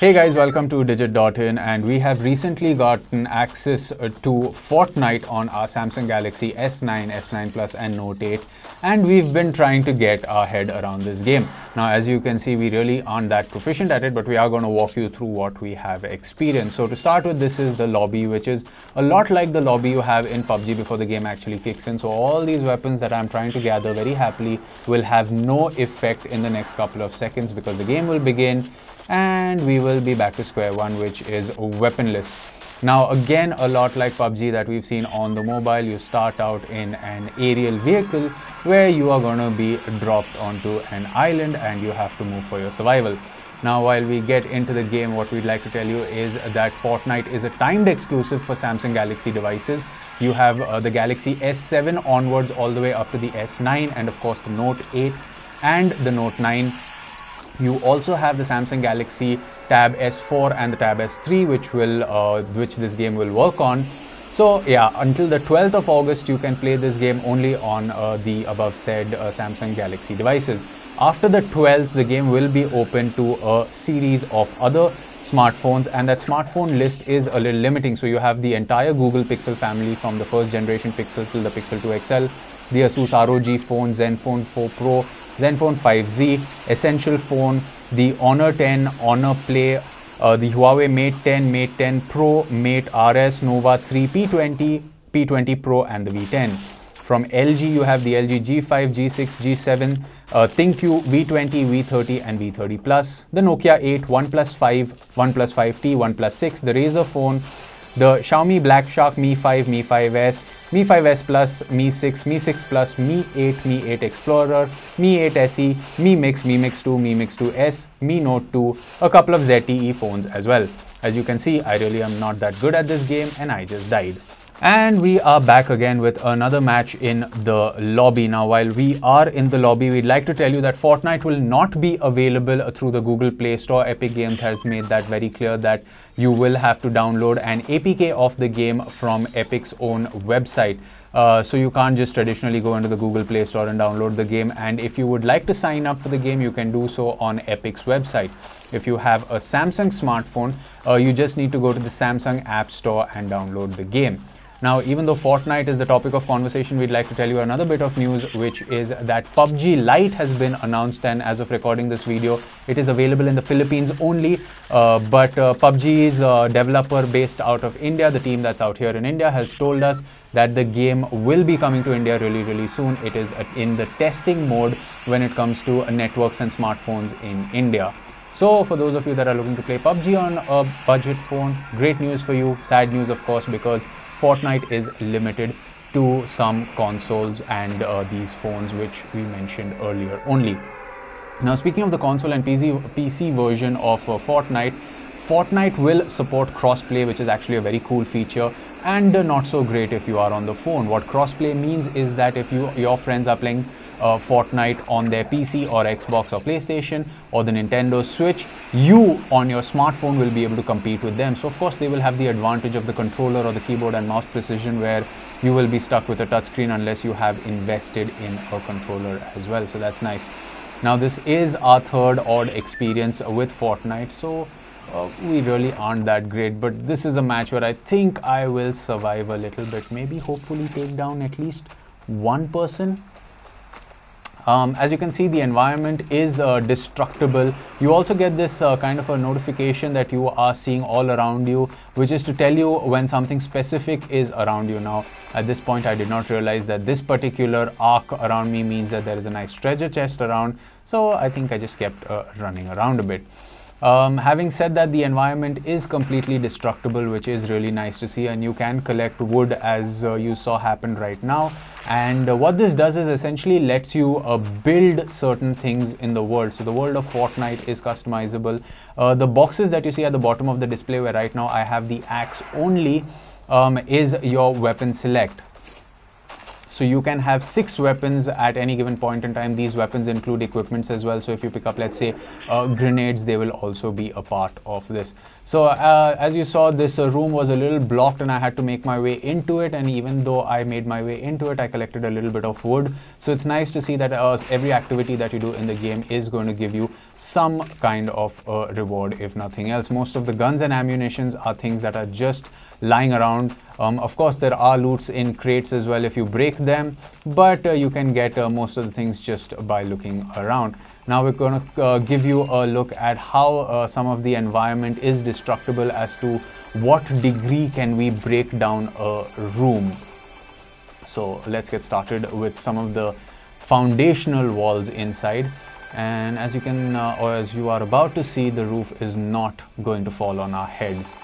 Hey guys, welcome to Digit.in, and we have recently gotten access to Fortnite on our Samsung Galaxy S9, S9 Plus and Note 8, and we've been trying to get our head around this game. Now, as you can see, we really aren't that proficient at it, but we are going to walk you through what we have experienced. So to start with, this is the lobby, which is a lot like the lobby you have in PUBG before the game actually kicks in. So all these weapons that I'm trying to gather very happily will have no effect in the next couple of seconds because the game will begin and we will be back to square one, which is weaponless. Now again, a lot like PUBG that we've seen on the mobile, you start out in an aerial vehicle where you are going to be dropped onto an island and you have to move for your survival. Now, while we get into the game, what we'd like to tell you is that Fortnite is a timed exclusive for Samsung Galaxy devices. You have the Galaxy S7 onwards all the way up to the S9 and of course the Note 8 and the Note 9. You also have the Samsung Galaxy Tab S4 and the Tab S3, which this game will work on. So yeah, until the 12th of August, you can play this game only on the above said Samsung Galaxy devices. After the 12th, the game will be open to a series of other smartphones, and that smartphone list is a little limiting. So you have the entire Google Pixel family from the first generation Pixel till the Pixel 2 XL, the Asus ROG phone, Zenfone 4 Pro, Zenfone 5Z, Essential Phone, the Honor 10, Honor Play, the Huawei Mate 10, Mate 10 Pro, Mate RS, Nova 3, P20, P20 Pro and the V10. From LG, you have the LG G5, G6, G7, ThinQ, V20, V30 and V30 Plus, the Nokia 8, OnePlus 5, OnePlus 5T, OnePlus 6, the Razer phone, the Xiaomi Black Shark Mi 5, Mi 5S, Mi 5S Plus, Mi 6, Mi 6 Plus, Mi 8, Mi 8 Explorer, Mi 8 SE, Mi Mix, Mi Mix 2, Mi Mix 2S, Mi Note 2, a couple of ZTE phones as well. As you can see, I really am not that good at this game and I just died. And we are back again with another match in the lobby. Now, while we are in the lobby, we'd like to tell you that Fortnite will not be available through the Google Play Store. Epic Games has made that very clear that you will have to download an APK of the game from Epic's own website. So you can't just traditionally go into the Google Play Store and download the game. And if you would like to sign up for the game, you can do so on Epic's website. If you have a Samsung smartphone, you just need to go to the Samsung App Store and download the game. Now, even though Fortnite is the topic of conversation, we'd like to tell you another bit of news, which is that PopG Lite has been announced, and as of recording this video, it is available in the Philippines only. But PopG's developer based out of India, the team that's out here in India, has told us that the game will be coming to India really soon. It is in the testing mode when it comes to networks and smartphones in India. So for those of you that are looking to play PUBG on a budget phone, great news for you. Sad news, of course, because Fortnite is limited to some consoles and these phones which we mentioned earlier only. Now, speaking of the console and PC version of Fortnite, Fortnite will support crossplay, which is actually a very cool feature, and not so great if you are on the phone. What crossplay means is that if your friends are playing Fortnite on their PC or Xbox or PlayStation or the Nintendo Switch, you on your smartphone will be able to compete with them. So of course they will have the advantage of the controller or the keyboard and mouse precision, where you will be stuck with a touchscreen unless you have invested in a controller as well. So that's nice. Now, this is our third odd experience with Fortnite, so we really aren't that great, but this is a match where I think I will survive a little bit, maybe hopefully take down at least one person. As you can see, the environment is destructible. You also get this kind of a notification that you are seeing all around you, which is to tell you when something specific is around you. Now, at this point, I did not realize that this particular arc around me means that there is a nice treasure chest around. So I think I just kept running around a bit. Having said that, the environment is completely destructible, which is really nice to see, and you can collect wood as you saw happen right now. And what this does is essentially lets you build certain things in the world. So the world of Fortnite is customizable. The boxes that you see at the bottom of the display, where right now I have the axe only, is your weapon select. So you can have 6 weapons at any given point in time. These weapons include equipments as well. So if you pick up, let's say, grenades, they will also be a part of this. So as you saw, this room was a little blocked and I had to make my way into it. And even though I made my way into it, I collected a little bit of wood. So it's nice to see that every activity that you do in the game is going to give you some kind of reward, if nothing else. Most of the guns and ammunitions are things that are just lying around. Of course, there are loots in crates as well if you break them, but you can get most of the things just by looking around. Now we're going to give you a look at how some of the environment is destructible, as to what degree can we break down a room. So let's get started with some of the foundational walls inside. And as you can, or as you are about to see, the roof is not going to fall on our heads.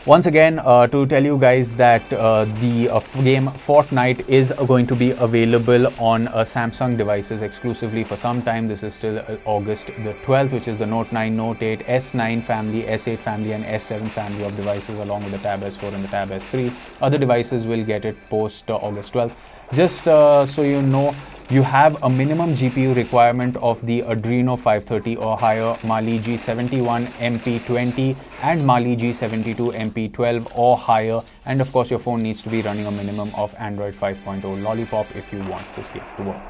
Once again, to tell you guys that the game Fortnite is going to be available on Samsung devices exclusively for some time. This is till August the 12th, which is the Note 9, Note 8, S9 family, S8 family and S7 family of devices, along with the Tab S4 and the Tab S3. Other devices will get it post August 12th. Just so you know, you have a minimum GPU requirement of the Adreno 530 or higher, Mali G71 MP20 and Mali G72 MP12 or higher, and of course your phone needs to be running a minimum of Android 5.0 Lollipop if you want this game to work.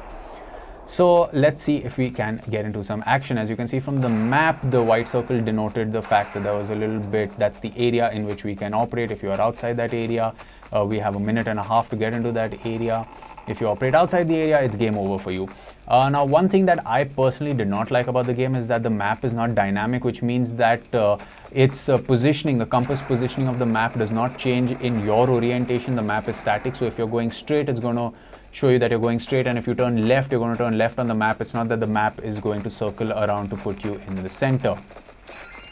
So let's see if we can get into some action. As you can see from the map, the white circle denoted the fact that there was a little bit, that's the area in which we can operate. If you are outside that area, we have a minute and a half to get into that area. If you operate outside the area, it's game over for you. Now, one thing that I personally did not like about the game is that the map is not dynamic, which means that its positioning, the compass positioning of the map does not change in your orientation. The map is static. So if you're going straight, it's going to show you that you're going straight. And if you turn left, you're going to turn left on the map. It's not that the map is going to circle around to put you in the center.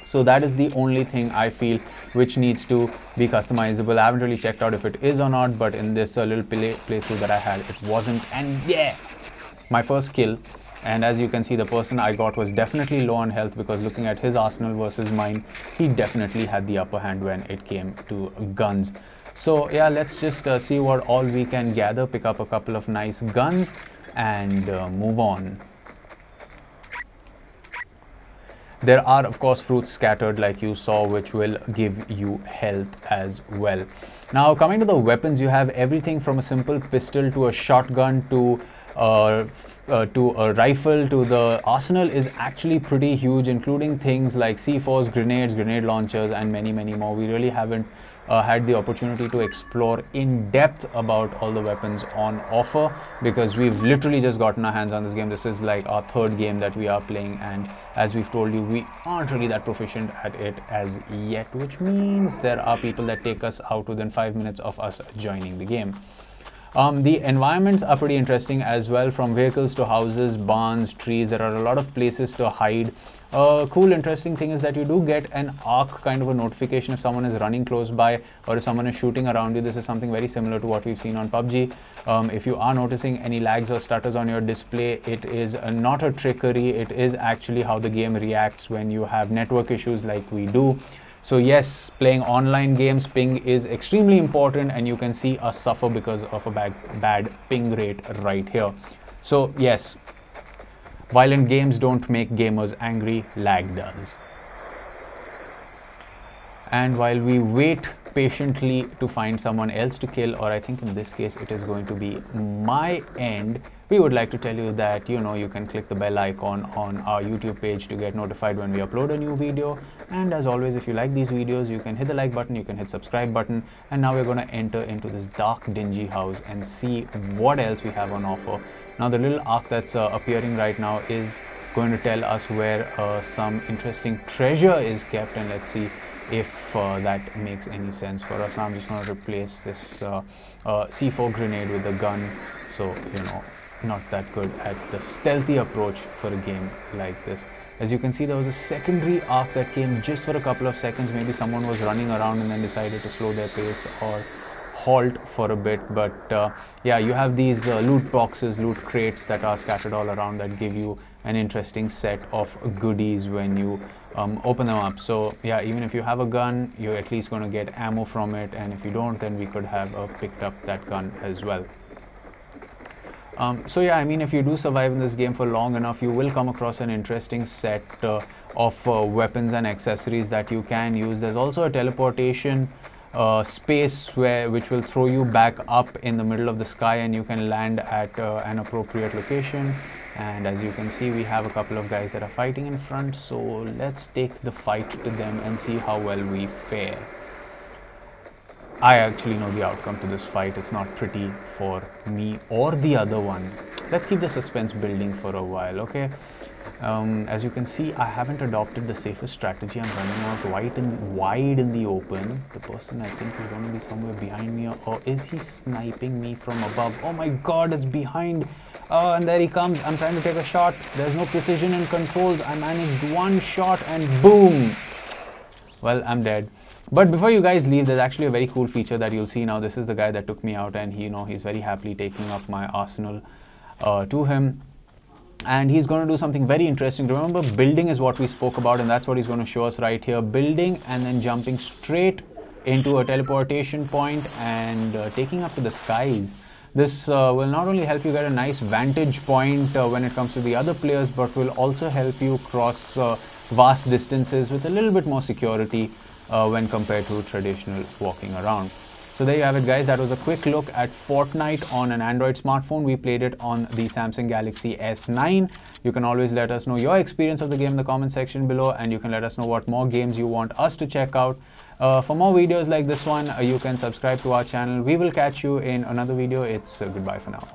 So that is the only thing I feel which needs to be customizable. I haven't really checked out if it is or not, but in this little playthrough that I had, it wasn't. And yeah, my first kill. And as you can see, the person I got was definitely low on health, because looking at his arsenal versus mine, he definitely had the upper hand when it came to guns. So yeah, let's just see what all we can gather, pick up a couple of nice guns and move on. There are, of course, fruits scattered like you saw, which will give you health as well. Now, coming to the weapons, you have everything from a simple pistol to a shotgun to a rifle. To the arsenal is actually pretty huge, including things like C4s, grenades, grenade launchers, and many, many more. We really haven't had the opportunity to explore in depth about all the weapons on offer, because we've literally just gotten our hands on this game. This is like our third game that we are playing, and as we've told you, we aren't really that proficient at it as yet, which means there are people that take us out within 5 minutes of us joining the game. The environments are pretty interesting as well, from vehicles to houses, barns, trees. There are a lot of places to hide. Cool, interesting thing is that you do get an arc kind of a notification if someone is running close by or if someone is shooting around you. This is something very similar to what we've seen on PUBG. If you are noticing any lags or stutters on your display, it is not a trickery. It is actually how the game reacts when you have network issues like we do. So yes, playing online games, ping is extremely important, and you can see us suffer because of a bad ping rate right here. So yes, violent games don't make gamers angry, lag does. And while we wait patiently to find someone else to kill, or I think in this case it is going to be my end, we would like to tell you that, you know, you can click the bell icon on our YouTube page to get notified when we upload a new video. And as always, if you like these videos, you can hit the like button, you can hit subscribe button. And now we're going to enter into this dark, dingy house and see what else we have on offer. Now the little arc that's appearing right now is going to tell us where some interesting treasure is kept, and let's see if that makes any sense for us. Now I'm just going to replace this C4 grenade with a gun, so you know, not that good at the stealthy approach for a game like this. As you can see, there was a secondary arc that came just for a couple of seconds. Maybe someone was running around and then decided to slow their pace or halt for a bit. But yeah, you have these loot boxes, loot crates that are scattered all around that give you an interesting set of goodies when you open them up. So yeah, even if you have a gun, you're at least going to get ammo from it, and if you don't, then we could have picked up that gun as well. So yeah, I mean, if you do survive in this game for long enough, you will come across an interesting set of weapons and accessories that you can use. There's also a teleportation space which will throw you back up in the middle of the sky, and you can land at an appropriate location. And as you can see, we have a couple of guys that are fighting in front, so let's take the fight to them and see how well we fare. I actually know the outcome to this fight. It's not pretty for me or the other one. Let's keep the suspense building for a while, okay? As you can see, I haven't adopted the safest strategy. I'm running out wide in the open. The person, I think, is going to be somewhere behind me, or is he sniping me from above? Oh my god, it's behind. Oh, and there he comes. I'm trying to take a shot. There's no precision in controls. I managed one shot and boom. Well, I'm dead. But before you guys leave, there's actually a very cool feature that you'll see now. This is the guy that took me out, and he's very happily taking up my arsenal to him. And he's going to do something very interesting. Remember, building is what we spoke about, and that's what he's going to show us right here. Building and then jumping straight into a teleportation point and taking up to the skies. This will not only help you get a nice vantage point when it comes to the other players, but will also help you cross vast distances with a little bit more security when compared to traditional walking around. So there you have it, guys. That was a quick look at Fortnite on an Android smartphone. We played it on the Samsung Galaxy S9. You can always let us know your experience of the game in the comment section below, and you can let us know what more games you want us to check out. For more videos like this one, you can subscribe to our channel. We will catch you in another video. It's goodbye for now.